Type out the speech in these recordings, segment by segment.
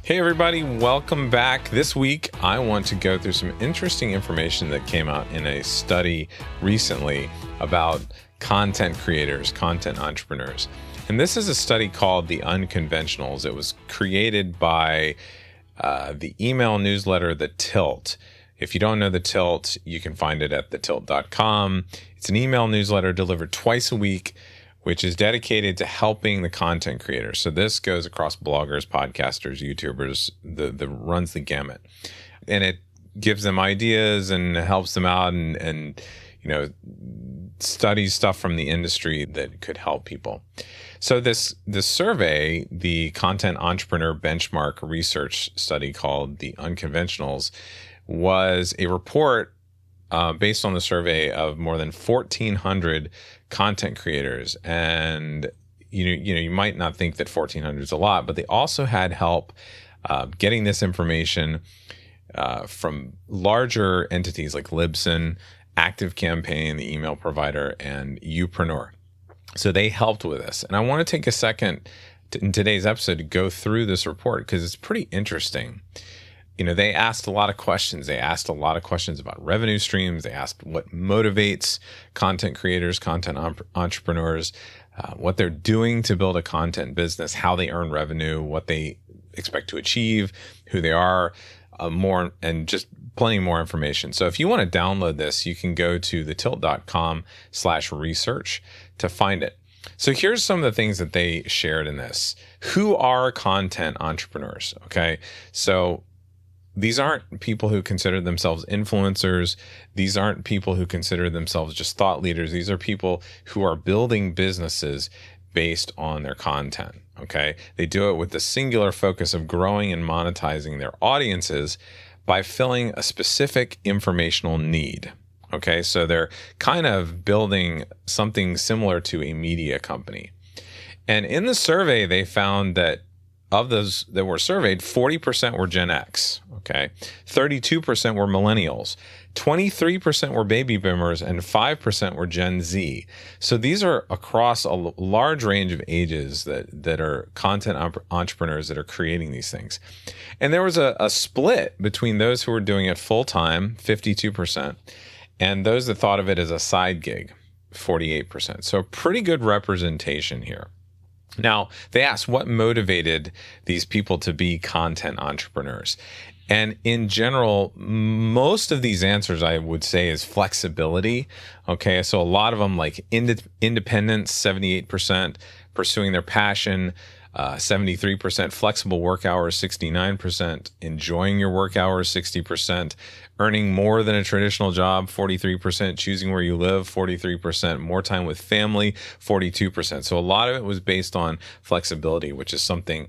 Hey everybody, welcome back. This week, I want to go through some interesting information that came out in a study recently about content creators, content entrepreneurs. And this is a study called The Unconventionals. It was created by the email newsletter, The Tilt. If you don't know The Tilt, you can find it at thetilt.com. It's an email newsletter delivered twice a week, which is dedicated to helping the content creators. So this goes across bloggers, podcasters, YouTubers, the runs the gamut. And it gives them ideas and helps them out and studies stuff from the industry that could help people. So this survey, the Content Entrepreneur Benchmark Research Study called The Unconventionals, was a report based on the survey of more than 1,400 content creators. And you might not think that 1,400 is a lot, but they also had help getting this information from larger entities like Libsyn, ActiveCampaign, the email provider, and Upreneur. So they helped with this. And I want to take a second in today's episode to go through this report because it's pretty interesting. They asked a lot of questions. They asked a lot of questions about revenue streams. They asked what motivates content creators, content entrepreneurs, what they're doing to build a content business, how they earn revenue, what they expect to achieve, who they are, more, and just plenty more information. So if you want to download this, you can go to thetilt.com/research to find it. So here's some of the things that they shared in this. Who are content entrepreneurs? Okay. So these aren't people who consider themselves influencers. These aren't people who consider themselves just thought leaders. These are people who are building businesses based on their content. Okay. They do it with the singular focus of growing and monetizing their audiences by filling a specific informational need. Okay. So they're kind of building something similar to a media company. And in the survey, they found that of those that were surveyed, 40% were Gen X, okay? 32% were millennials, 23% were baby boomers, and 5% were Gen Z. So these are across a large range of ages that are content entrepreneurs that are creating these things. And there was a split between those who were doing it full-time, 52%, and those that thought of it as a side gig, 48%. So pretty good representation here. Now, they asked what motivated these people to be content entrepreneurs. And in general, most of these answers, I would say, is flexibility. Okay, so a lot of them like independence, 78%, pursuing their passion, 73%, flexible work hours, 69%, enjoying your work hours, 60%, earning more than a traditional job, 43%, choosing where you live, 43%, more time with family, 42%. So a lot of it was based on flexibility, which is something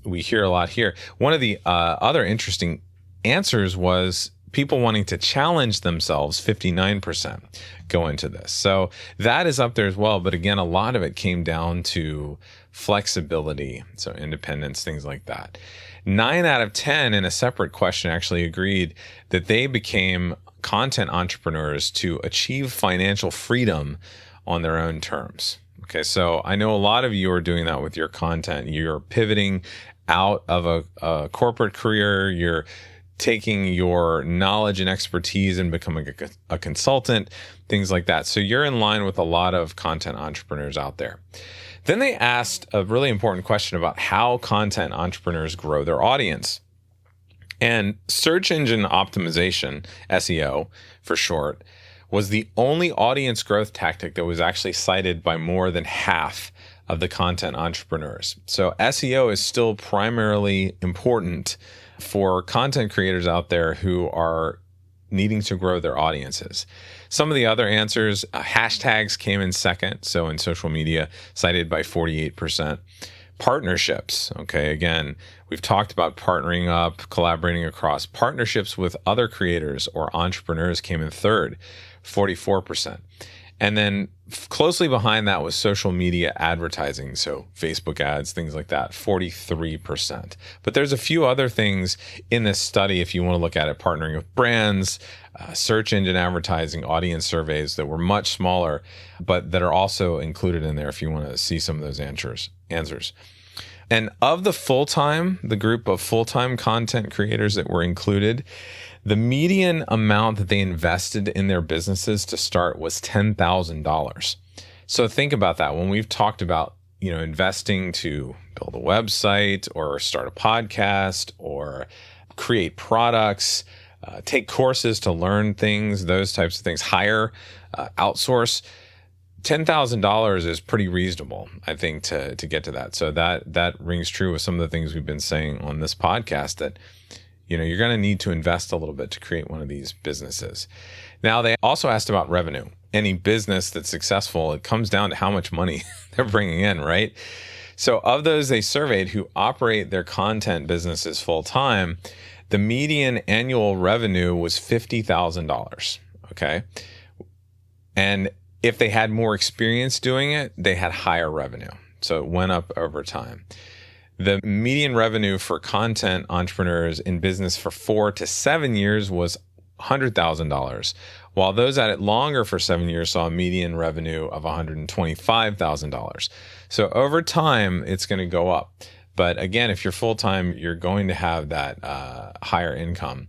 we hear a lot here. One of the other interesting answers was people wanting to challenge themselves, 59% go into this. So that is up there as well. But again, a lot of it came down to flexibility, so independence, things like that. 9 out of 10 in a separate question actually agreed that they became content entrepreneurs to achieve financial freedom on their own terms. Okay, so I know a lot of you are doing that with your content. You're pivoting out of a corporate career. You're taking your knowledge and expertise and becoming a consultant, things like that. So you're in line with a lot of content entrepreneurs out there. Then they asked a really important question about how content entrepreneurs grow their audience. And search engine optimization, SEO for short, was the only audience growth tactic that was actually cited by more than half of the content entrepreneurs. So SEO is still primarily important for content creators out there who are needing to grow their audiences. Some of the other answers, hashtags came in second. So in social media, cited by 48%. Partnerships. Okay. Again, we've talked about partnering up, collaborating across. Partnerships with other creators or entrepreneurs came in third, 44%. And then closely behind that was social media advertising. So Facebook ads, things like that, 43%. But there's a few other things in this study, if you want to look at it, partnering with brands, search engine advertising, audience surveys that were much smaller, but that are also included in there if you want to see some of those answers. And of the group of full-time content creators that were included, the median amount that they invested in their businesses to start was $10,000. So think about that. When we've talked about, investing to build a website or start a podcast or create products, take courses to learn things, those types of things, hire, outsource, $10,000 is pretty reasonable, I think, to get to that. So that rings true with some of the things we've been saying on this podcast, that you're going to need to invest a little bit to create one of these businesses. Now, they also asked about revenue. Any business that's successful, it comes down to how much money they're bringing in, right? So of those they surveyed who operate their content businesses full time, the median annual revenue was $50,000. Okay. And if they had more experience doing it, they had higher revenue. So it went up over time. The median revenue for content entrepreneurs in business for 4 to 7 years was $100,000, while those at it longer for 7 years saw a median revenue of $125,000. So over time, it's going to go up. But again, if you're full-time, you're going to have that higher income.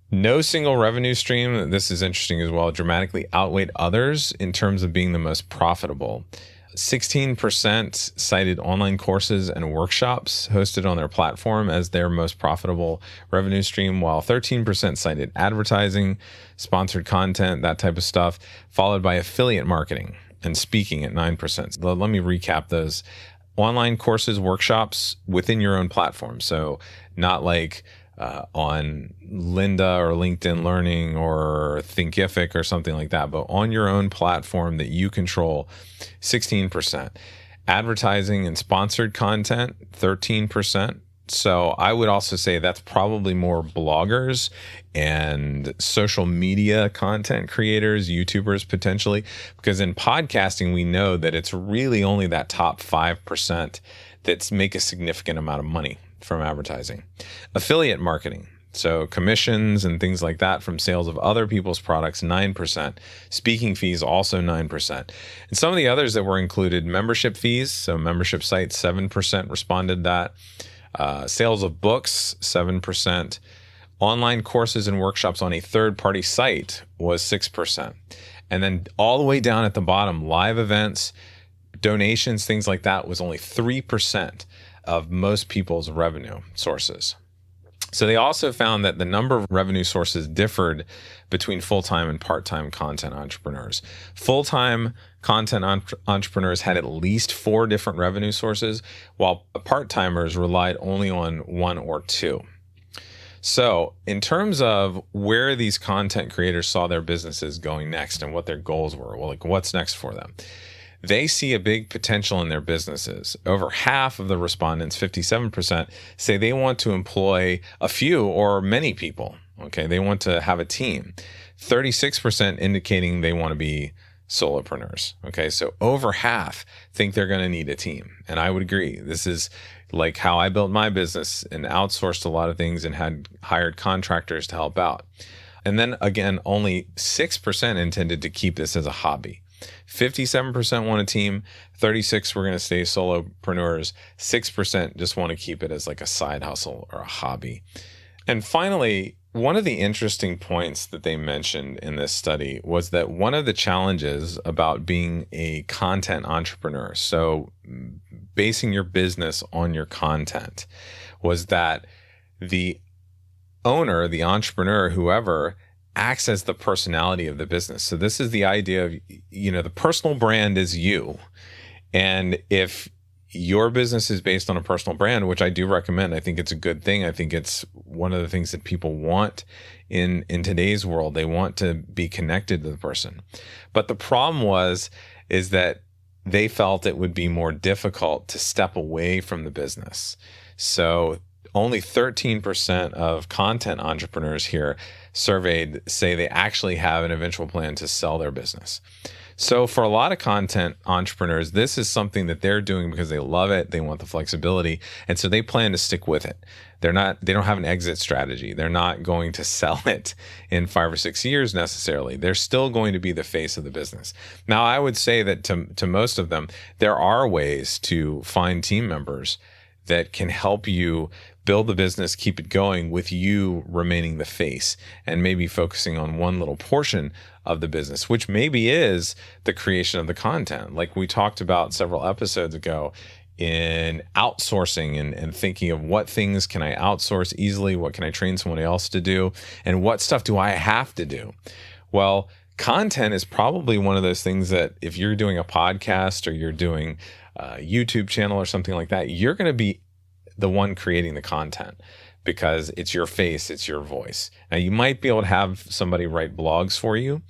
No single revenue stream, this is interesting as well, dramatically outweighed others in terms of being the most profitable. 16% cited online courses and workshops hosted on their platform as their most profitable revenue stream, while 13% cited advertising, sponsored content, that type of stuff, followed by affiliate marketing and speaking at 9%. Let me recap those. Online courses, workshops within your own platform. So not like on Lynda or LinkedIn Learning or Thinkific or something like that, but on your own platform that you control, 16%. Advertising and sponsored content, 13%. So I would also say that's probably more bloggers and social media content creators, YouTubers potentially, because in podcasting, we know that it's really only that top 5% that make a significant amount of money from advertising. Affiliate marketing, so commissions and things like that from sales of other people's products, 9%. Speaking fees, also 9%. And some of the others that were included, membership fees, so membership sites, 7% responded to that. Sales of books, 7%. Online courses and workshops on a third-party site was 6%. And then all the way down at the bottom, live events, donations, things like that was only 3% of most people's revenue sources. So they also found that the number of revenue sources differed between full-time and part-time content entrepreneurs. Full-time content entrepreneurs had at least 4 different revenue sources, while part-timers relied only on 1 or 2. So in terms of where these content creators saw their businesses going next and what their goals were, well, like what's next for them? They see a big potential in their businesses. Over half of the respondents, 57%, say they want to employ a few or many people. Okay, they want to have a team. 36% indicating they want to be solopreneurs. Okay, so over half think they're going to need a team. And I would agree. This is like how I built my business and outsourced a lot of things and had hired contractors to help out. And then again, only 6% intended to keep this as a hobby. 57% want a team, 36% were going to stay solopreneurs, 6% just want to keep it as like a side hustle or a hobby. And finally, one of the interesting points that they mentioned in this study was that one of the challenges about being a content entrepreneur, so basing your business on your content, was that the owner, the entrepreneur, whoever, acts as the personality of the business. So this is the idea of, the personal brand is you. And if your business is based on a personal brand, which I do recommend, I think it's a good thing. I think it's one of the things that people want in today's world. They want to be connected to the person. But the problem is that they felt it would be more difficult to step away from the business. So only 13% of content entrepreneurs here surveyed say they actually have an eventual plan to sell their business. So for a lot of content entrepreneurs, this is something that they're doing because they love it. They want the flexibility. And so they plan to stick with it. They don't have an exit strategy. They're not going to sell it in 5 or 6 years necessarily. They're still going to be the face of the business. Now, I would say that to most of them, there are ways to find team members that can help you build the business, keep it going with you remaining the face and maybe focusing on one little portion of the business, which maybe is the creation of the content. Like we talked about several episodes ago in outsourcing and thinking of what things can I outsource easily, what can I train someone else to do, and what stuff do I have to do? Well, content is probably one of those things that if you're doing a podcast or you're doing a YouTube channel or something like that, you're going to be the one creating the content because it's your face, it's your voice. Now, you might be able to have somebody write blogs for you.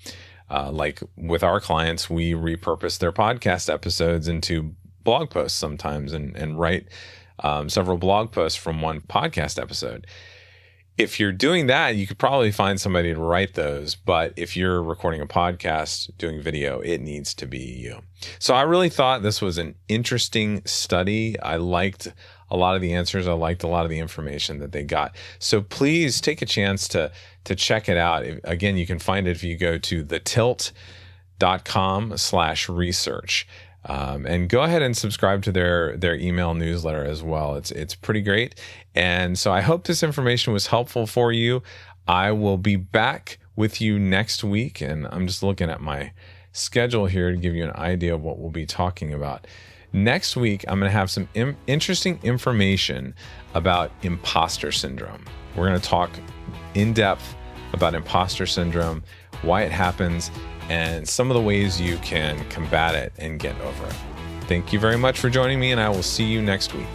Like with our clients, we repurpose their podcast episodes into blog posts sometimes and write several blog posts from one podcast episode. If you're doing that, you could probably find somebody to write those. But if you're recording a podcast, doing video, it needs to be you. So I really thought this was an interesting study. I liked a lot of the answers. I liked a lot of the information that they got. So please take a chance to check it out. Again, you can find it if you go to thetilt.com/research. And go ahead and subscribe to their email newsletter as well. It's pretty great. And so I hope this information was helpful for you. I will be back with you next week. And I'm just looking at my schedule here to give you an idea of what we'll be talking about. Next week, I'm going to have some interesting information about imposter syndrome. We're going to talk in depth about imposter syndrome, why it happens, and some of the ways you can combat it and get over it. Thank you very much for joining me, and I will see you next week.